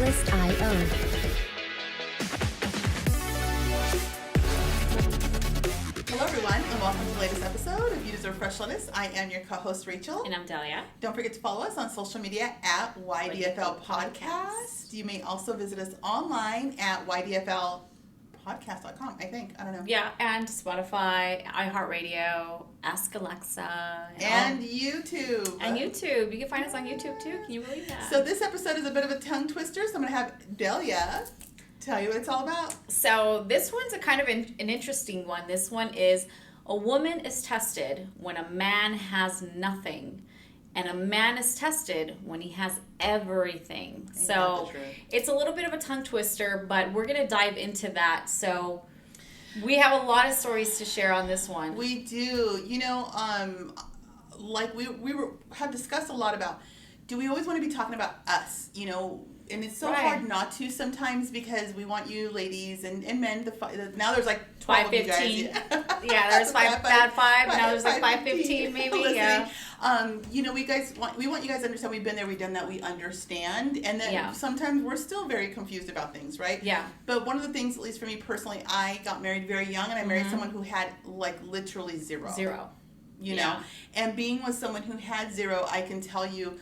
Specialist.io. Hello everyone, and welcome to the latest episode of You Deserve Freshness. I am your co-host Rachel. And I'm Delia. Don't forget to follow us on social media at YDFL Podcast. You may also visit us online at ydflpodcast.com, I think. I don't know. Yeah, and Spotify, iHeartRadio, Ask Alexa. And YouTube. And YouTube. You can find us on YouTube too. Can you believe that? So this episode is a bit of a tongue twister, so I'm going to have Delia tell you what it's all about. So this one's a kind of an interesting one. This one is a woman is tested when a man has nothing. And a man is tested when he has everything. So it's a little bit of a tongue twister, but we're going to dive into that. So we have a lot of stories to share on this one. We do. You know, like we have discussed a lot about, do we always want to be talking about us? You know, and it's so hard not to sometimes because we want you ladies and men, now there's like 12 of you guys. Yeah, there's five, now there's like 5:15 maybe. Listening. Yeah. You know, we want you guys to understand we've been there, we've done that, we understand. And then sometimes we're still very confused about things, right? Yeah. But one of the things, at least for me personally, I got married very young and I married someone who had like literally zero. You know? And being with someone who had zero, I can tell you,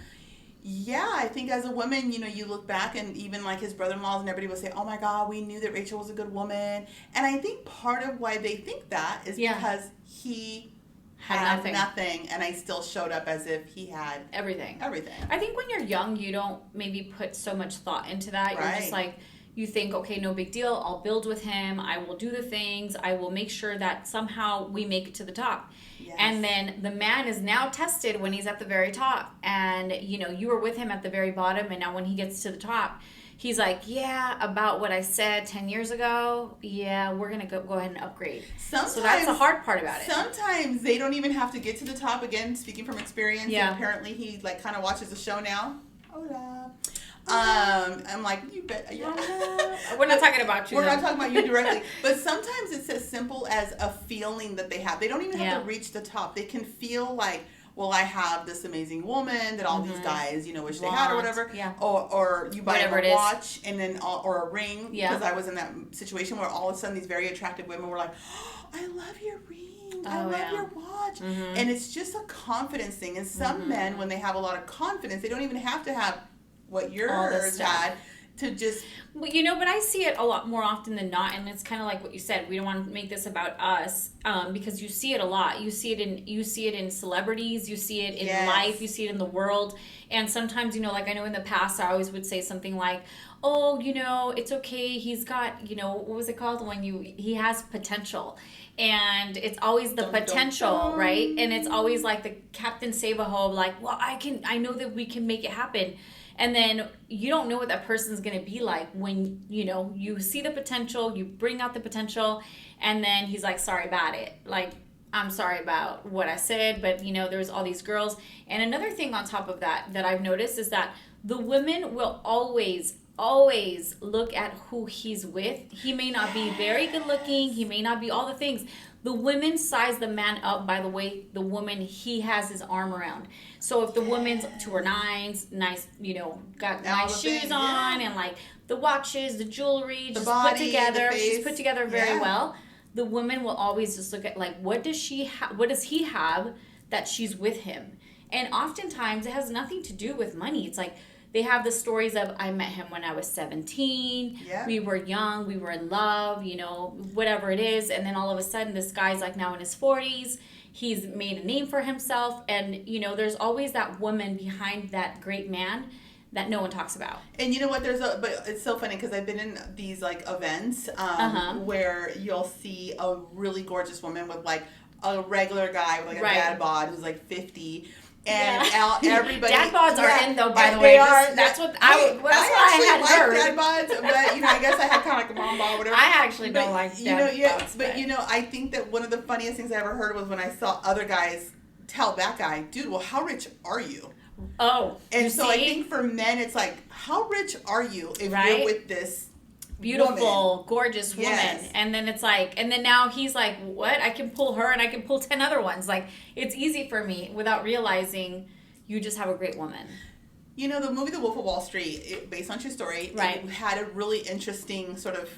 yeah, I think as a woman, you know, you look back and even like his brother-in-laws and everybody will say, oh my God, we knew that Rachel was a good woman. And I think part of why they think that is because he had nothing and I still showed up as if he had everything. I think when you're young, you don't maybe put so much thought into that. You're just like, you think, okay, no big deal. I'll build with him. I will do the things. I will make sure that somehow we make it to the top. Yes. And then the man is now tested when he's at the very top. And, you know, you were with him at the very bottom. And now when he gets to the top, he's like, yeah, about what I said 10 years ago. Yeah, we're going to go ahead and upgrade. So that's the hard part about it. Sometimes they don't even have to get to the top. Again, speaking from experience. Yeah. And apparently he like kind of watches the show now. Hola. I'm like, you bet. Yeah. We're not talking about you. We're not talking about you directly. But sometimes it's as simple as a feeling that they have. They don't even have to reach the top. They can feel like, well, I have this amazing woman that all these guys, you know, wish they had or whatever. Yeah. Or you buy a watch and then or a ring. Yeah. Because I was in that situation where all of a sudden these very attractive women were like, oh, I love your ring. I love your watch. Mm-hmm. And it's just a confidence thing. And some men, when they have a lot of confidence, they don't even have to have what yours had to just... Well, you know, but I see it a lot more often than not, and it's kind of like what you said. We don't want to make this about us because you see it a lot. You see it in celebrities. You see it in life. You see it in the world. And sometimes, you know, like I know in the past, I always would say something like, oh, you know, it's okay. He's got, you know, what was it called when he has potential. And it's always the potential, right? And it's always like the Captain Save-A-Ho, like, well, I know that we can make it happen. And then you don't know what that person's going to be like when, you know, you see the potential, you bring out the potential, and then he's like, sorry about it. Like, I'm sorry about what I said, but, you know, there's all these girls. And another thing on top of that I've noticed is that the women will always look at who he's with. He may not be very good looking. He may not be all the things. The women size the man up by the way the woman he has his arm around. So if the woman's to her nines, nice, you know, got nice shoes on and like the watches, the jewelry, just put together. She's put together very well. The woman will always just look at like, what does he have that she's with him? And oftentimes it has nothing to do with money. It's like, they have the stories of, I met him when I was 17. Yeah. We were young. We were in love, you know, whatever it is. And then all of a sudden, this guy's like now in his 40s. He's made a name for himself. And, you know, there's always that woman behind that great man that no one talks about. And you know what? But it's so funny because I've been in these like events where you'll see a really gorgeous woman with like a regular guy with like a dad bod who's like 50. And everybody, dad bods are in though. By the way, that's what I had heard. Dad bods, but you know, I guess I had kind of like a mom bod, whatever. I actually don't like dad bods. But you know, I think that one of the funniest things I ever heard was when I saw other guys tell that guy, "Dude, well, how rich are you?" Oh, and so I think for men, it's like, how rich are you if you're with this beautiful, gorgeous woman? Yes. And then it's like, and then now he's like, what? I can pull her and I can pull 10 other ones. Like, it's easy for me without realizing you just have a great woman. You know, the movie The Wolf of Wall Street, based on true story, right. It had a really interesting sort of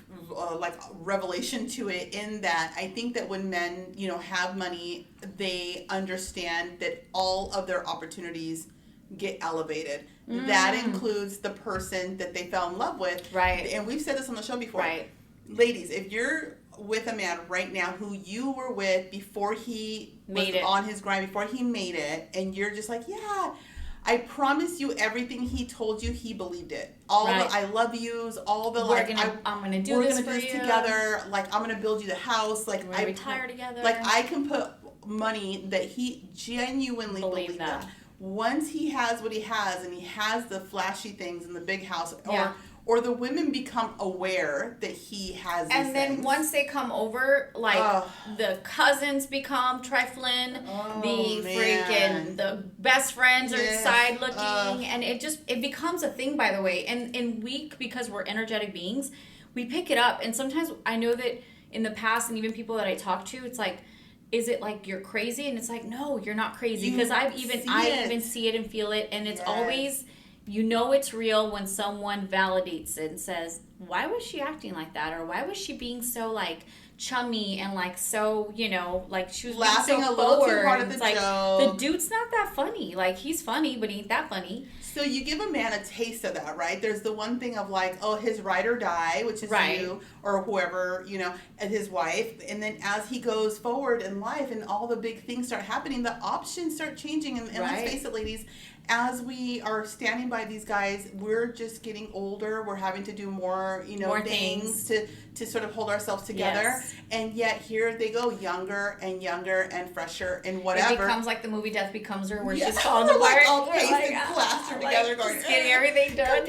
like revelation to it, in that I think that when men, you know, have money, they understand that all of their opportunities get elevated. That includes the person that they fell in love with. Right. And we've said this on the show before. Right. Ladies, if you're with a man right now who you were with before he was on his grind, before he made it, and you're just like, yeah, I promise you everything he told you, he believed it. All the I love yous, all the I'm gonna do this for you together. Like, I'm gonna build you the house. Like, we're gonna retire together. Like, I can put money that he genuinely believed that. Once he has what he has, and he has the flashy things in the big house, or the women become aware that he has these and then things. Once they come over, like the cousins become trifling, the best friends are side looking, and it becomes a thing, by the way. And we, because we're energetic beings, we pick it up. And sometimes I know that in the past, and even people that I talk to, it's like, is it like you're crazy? And it's like, no, you're not crazy, because I even see it and feel it, and it's always, you know, it's real when someone validates it and says, why was she acting like that? Or why was she being so, like, chummy and, like, so, you know, like, she was laughing being so a little forward. too hard at the joke. Like, the dude's not that funny. Like, he's funny, but he ain't that funny. So you give a man a taste of that, right? There's the one thing of, like, oh, his ride or die, which is you or whoever, you know, and his wife. And then as he goes forward in life and all the big things start happening, the options start changing. And let's face it, ladies, as we are standing by these guys, we're just getting older. We're having to do more, you know, more things to sort of hold ourselves together. Yes. And yet here they go, younger and fresher and whatever. It becomes like the movie Death Becomes Her, where she's falling apart. Like all pasted, plastered together, going, getting everything done.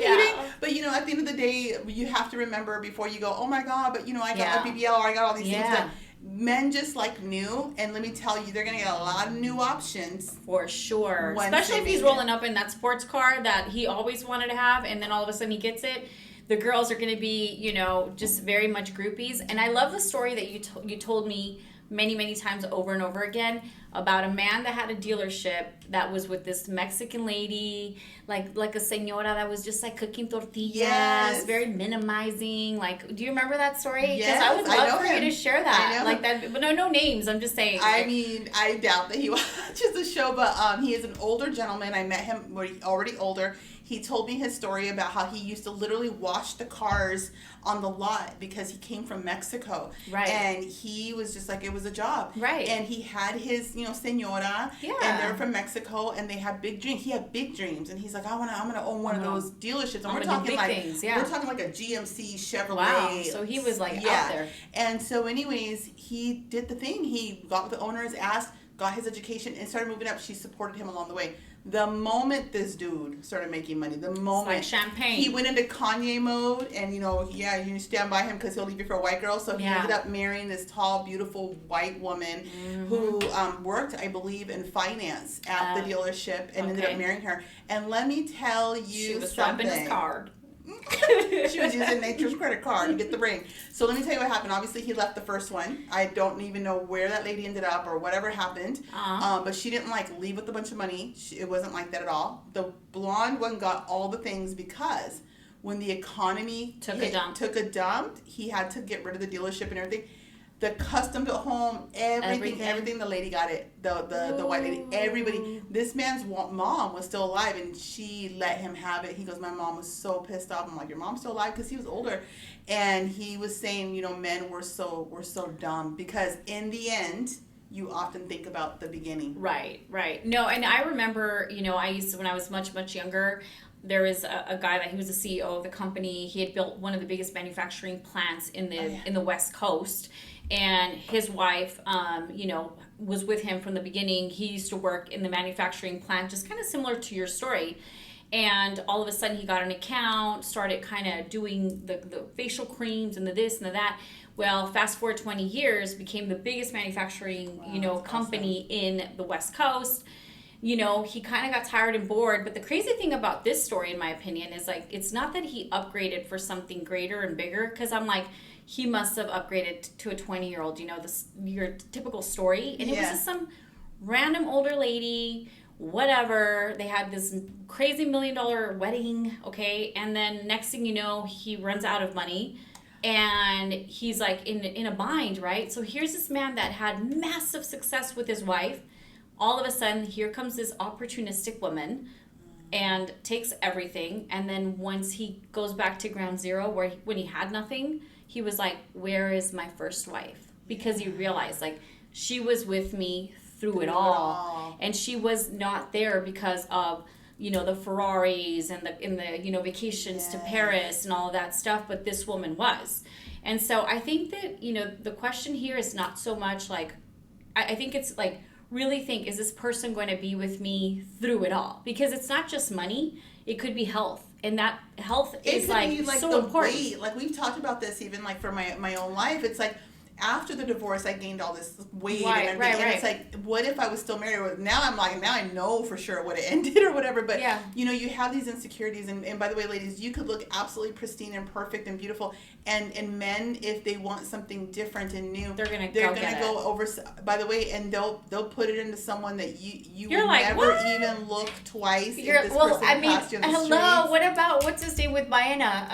But, you know, at the end of the day, you have to remember before you go, oh my God, but, you know, I got a BBL, or I got all these things done. Men just like new, and let me tell you, they're gonna get a lot of new options for sure. Especially if he's rolling up in that sports car that he always wanted to have, and then all of a sudden he gets it. The girls are gonna be, you know, just very much groupies. And I love the story that you told me many times over and over again about a man that had a dealership that was with this Mexican lady, like a señora that was just like cooking tortillas, very minimizing. Like, do you remember that story? Because I would love for you to share that, like that. But no names. I'm just saying. I mean, I doubt that he watches the show, but he is an older gentleman. I met him when he's already older. He told me his story about how he used to literally wash the cars on the lot because he came from Mexico. Right. And he was just like, it was a job. Right. And he had his, you know, señora. Yeah. And they're from Mexico, and they have big dreams. He had big dreams. And he's like, I'm gonna own one of those dealerships. And we're talking like we're talking like a GMC Chevrolet. Wow. So he was like out there. And so anyways, he did the thing. He got the owner's ass, got his education, and started moving up. She supported him along the way. The moment this dude started making money, the moment it's like champagne, he went into Kanye mode, and you know, you stand by him because he'll leave you for a white girl. So he ended up marrying this tall, beautiful white woman who worked, I believe, in finance at the dealership, and ended up marrying her. And let me tell you, she was swiping his card. She was using Nature's credit card to get the ring. So let me tell you what happened. Obviously, he left the first one. I don't even know where that lady ended up or whatever happened. But she didn't like leave with a bunch of money. It wasn't like that at all. The blonde one got all the things because when the economy took a dump, he had to get rid of the dealership and everything. The custom built home, everything. The lady got it. The white lady, everybody. This man's mom was still alive, and she let him have it. He goes, my mom was so pissed off. I'm like, your mom's still alive? Because he was older, and he was saying, you know, men were so dumb because in the end, you often think about the beginning. Right. No, and I remember, you know, I used to, when I was much younger, there was a guy that he was the CEO of the company. He had built one of the biggest manufacturing plants in the West Coast. And his wife, you know, was with him from the beginning. He used to work in the manufacturing plant, just kind of similar to your story. And all of a sudden he got an account, started kind of doing the facial creams and the this and the that. Well, fast forward 20 years, became the biggest manufacturing, you know, company in the West Coast. You know, he kind of got tired and bored. But the crazy thing about this story, in my opinion, is like, it's not that he upgraded for something greater and bigger. Because I'm like, he must have upgraded to a 20-year-old, you know, your typical story. And it was just some random older lady whatever. They had this crazy $1 million wedding, okay? And then next thing you know, he runs out of money and he's like in a bind, right? So here's this man that had massive success with his wife. All of a sudden, here comes this opportunistic woman and takes everything. And then once he goes back to ground zero, when he had nothing, he was like, where is my first wife? Because he realized, like, she was with me through it all. And she was not there because of, you know, the Ferraris and the you know, vacations to Paris and all of that stuff, but this woman was. And so I think that, you know, the question here is not so much like, I think it's like, really think, is this person going to be with me through it all? Because it's not just money, it could be health. And that health is like so important. Weight. Like we've talked about this even like for my own life. It's like after the divorce, I gained all this weight and everything. And it's like, what if I was still married? Now I'm like, now I know for sure what it ended or whatever. But, you know, you have these insecurities. And by the way, ladies, you could look absolutely pristine and perfect and beautiful. And men, if they want something different and new, they're gonna go over. By the way, and they'll put it into someone that you would like, never what? Even look twice. Hello. What about what's his name with Baena?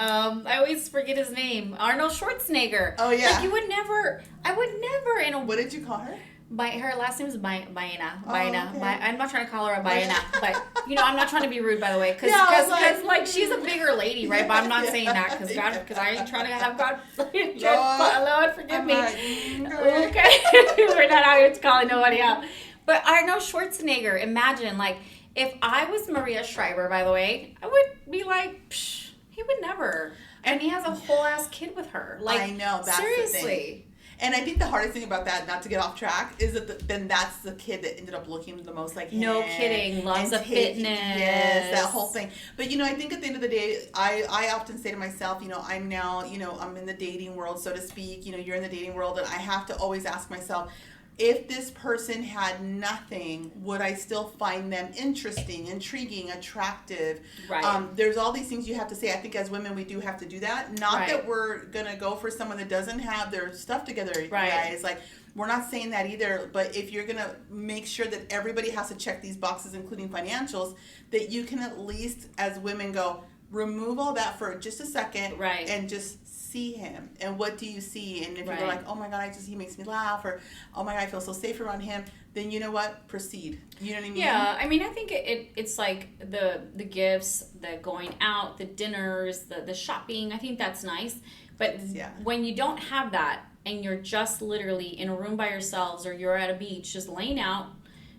I always forget his name. Arnold Schwarzenegger. Oh yeah. Like you would never. I would never. What did you call her? Her last name is Baena. Oh, okay. I'm not trying to call her a Baena, but you know, I'm not trying to be rude, by the way, because like she's a bigger lady, right? But I'm not saying that because I ain't trying to have God. Lord, forgive me. Okay, we're not out here calling nobody out. But Arnold Schwarzenegger, imagine like if I was Maria Shriver, by the way, I would be like, psh, he would never. And he has a whole ass kid with her. Like, I know, that's seriously. The thing. And I think the hardest thing about that, not to get off track, is that then that's the kid that ended up looking the most like him. No kidding. Loves of fitness. Yes, that whole thing. But, you know, I think at the end of the day, I often say to myself, you know, I'm now, you know, I'm in the dating world, so to speak. You know, you're in the dating world, and I have to always ask myself, if this person had nothing, would I still find them interesting, intriguing, attractive? Right. There's all these things you have to say. I think as women, we do have to do that. Not that we're going to go for someone that doesn't have their stuff together, guys. Like, we're not saying that either. But if you're going to make sure that everybody has to check these boxes, including financials, that you can at least, as women, go, remove all that for just a second. Right. And just see him, and what do you see? And if you're like, oh my God, he makes me laugh, or oh my God, I feel so safe around him, then you know what, proceed. You know what I mean? Yeah, I mean, I think it's like the gifts, the going out, the dinners, the shopping. I think that's nice, but when you don't have that and you're just literally in a room by yourselves, or you're at a beach just laying out,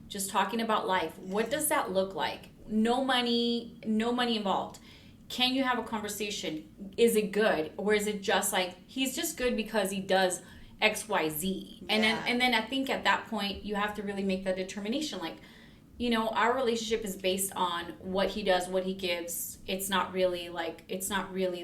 just talking about life, what does that look like? No money involved. Can you have a conversation? Is it good? Or is it just like, he's just good because he does X, Y, Z? And then I think at that point, you have to really make that determination. Like, you know, our relationship is based on what he does, what he gives. It's not really like, it's not good,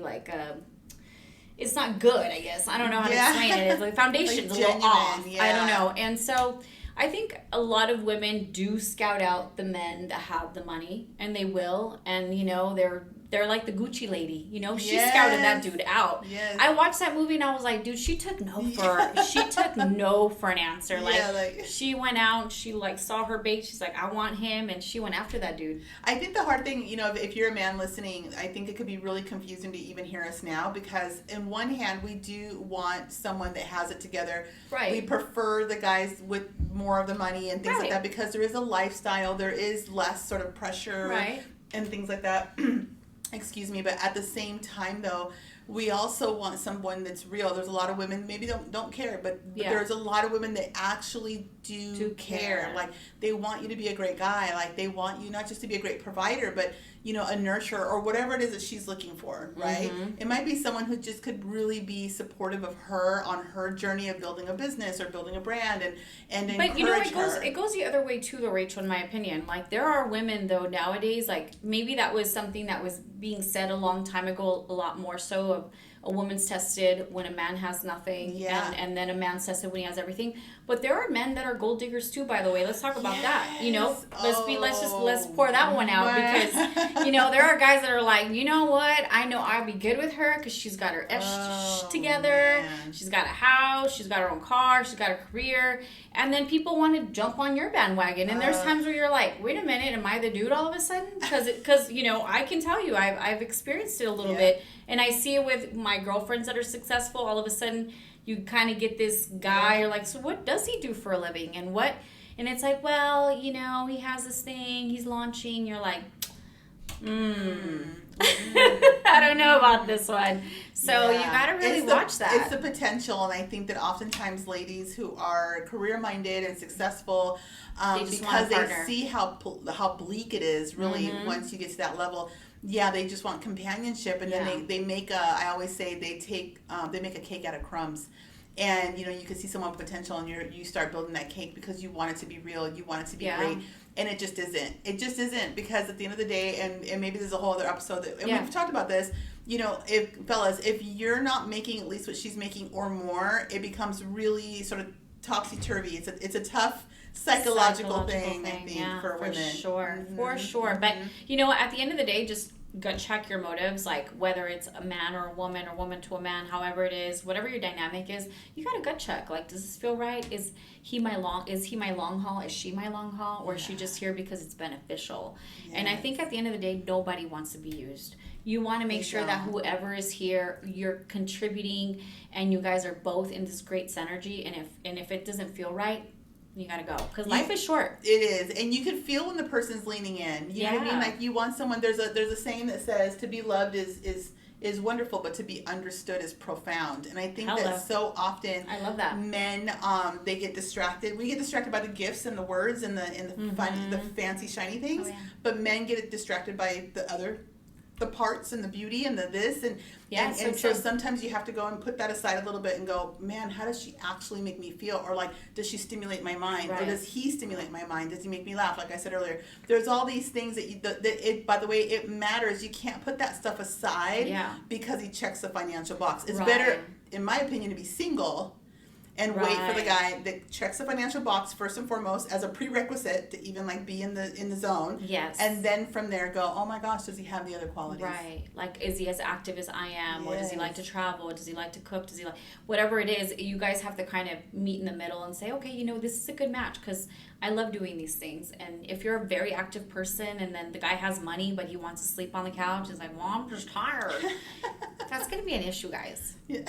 I guess. I don't know how to explain it. It's like foundation's like a little off. Yeah. I don't know. And so I think a lot of women do scout out the men that have the money, and they will. And, you know, they're like the Gucci lady, you know. She scouted that dude out. Yes. I watched that movie and I was like, dude, she took no for an answer. Like she went out, she like saw her bait. She's like, I want him, and she went after that dude. I think the hard thing, you know, if you're a man listening, I think it could be really confusing to even hear us now, because in one hand, we do want someone that has it together. Right. We prefer the guys with more of the money and things like that, because there is a lifestyle, there is less sort of pressure and things like that. Excuse me, but at the same time, though, we also want someone that's real. There's a lot of women maybe don't care, but there's a lot of women that actually do care. Like, they want you to be a great guy. Like, they want you not just to be a great provider, but, you know, a nurturer or whatever it is that she's looking for, right? Mm-hmm. It might be someone who just could really be supportive of her on her journey of building a business or building a brand and encourage But, you know, it goes the other way, too, though, Rachel, in my opinion. Like, there are women, though, nowadays, like, maybe that was something that was being said a long time ago, a lot more so, of a woman's tested when a man has nothing, and then a man's tested when he has everything. But there are men that are gold diggers too, by the way. Let's talk about that. You know, let's pour that one out because, you know, there are guys that are like, you know what? I know I'll be good with her because she's got her together. Man. She's got a house. She's got her own car. She's got a career. And then people want to jump on your bandwagon. And there's times where you're like, wait a minute, am I the dude all of a sudden? Because you know, I can tell you, I've experienced it a little bit. And I see it with my girlfriends that are successful. All of a sudden, you kind of get this guy, you're like, so what does he do for a living? And it's like, well, you know, he has this thing, he's launching. You're like, I don't know about this one. So you got to really watch that. It's the potential, and I think that oftentimes ladies who are career-minded and successful, because they see how bleak it is, really, once you get to that level. Yeah, they just want companionship, and then they make I always say they make a cake out of crumbs. And, you know, you can see someone with potential, and you start building that cake because you want it to be real, you want it to be great. And it just isn't. It just isn't, because at the end of the day, and maybe there's a whole other episode, we've talked about this, you know, if you're not making at least what she's making or more, it becomes really sort of topsy-turvy. It's a tough psychological thing, I think, for women. For sure. But, you know, at the end of the day, just gut check your motives, like whether it's a man or a woman or woman to a man, however it is, whatever your dynamic is, you got to gut check. Like, does this feel right? Is he my long haul? Is she my long haul? Or is she just here because it's beneficial? Yes. And I think at the end of the day, nobody wants to be used. You want to make sure that whoever is here, you're contributing, and you guys are both in this great synergy. And if it doesn't feel right, you gotta go, because life is short. It is, and you can feel when the person's leaning in. You know what I mean? Like, you want someone. There's a saying that says to be loved is wonderful, but to be understood is profound. And I think that so often, I love that, men they get distracted. We get distracted by the gifts and the words and the fun, the fancy shiny things. But men get distracted by the parts and the beauty and the this and so sometimes you have to go and put that aside a little bit and go, man, how does she actually make me feel? Or like, does she stimulate my mind? Or does he stimulate my mind? Does he make me laugh? Like I said earlier, there's all these things that by the way, it matters. You can't put that stuff aside because he checks the financial box. It's better, in my opinion, to be single and wait for the guy that checks the financial box first and foremost as a prerequisite to even like be in the zone. Yes. And then from there go, oh my gosh, does he have the other qualities? Right. Like, is he as active as I am? Yes. Or does he like to travel? Or does he like to cook? Does he like whatever it is? You guys have to kind of meet in the middle and say, okay, you know, this is a good match because I love doing these things. And if you're a very active person and then the guy has money but he wants to sleep on the couch, he's like, well, I'm just tired. That's going to be an issue, guys. Yeah.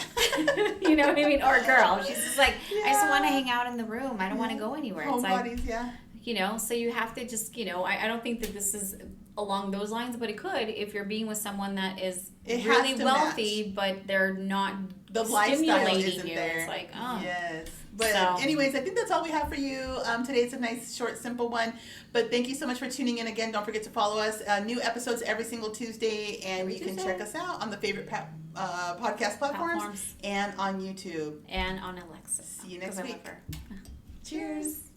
You know what I mean? Or a girl. She's just like, I just want to hang out in the room. I don't want to go anywhere. Homebodies, you know, so you have to just, you know, I don't think that this is along those lines, but it could if you're being with someone that is really wealthy, but they're not stimulating you. There. It's like, oh. Yes. But anyways, I think that's all we have for you. Today it's a nice, short, simple one. But thank you so much for tuning in again. Don't forget to follow us. New episodes every single Tuesday. And you can check us out on the favorite podcast platforms and on YouTube. And on Alexa. See you next week. Cheers.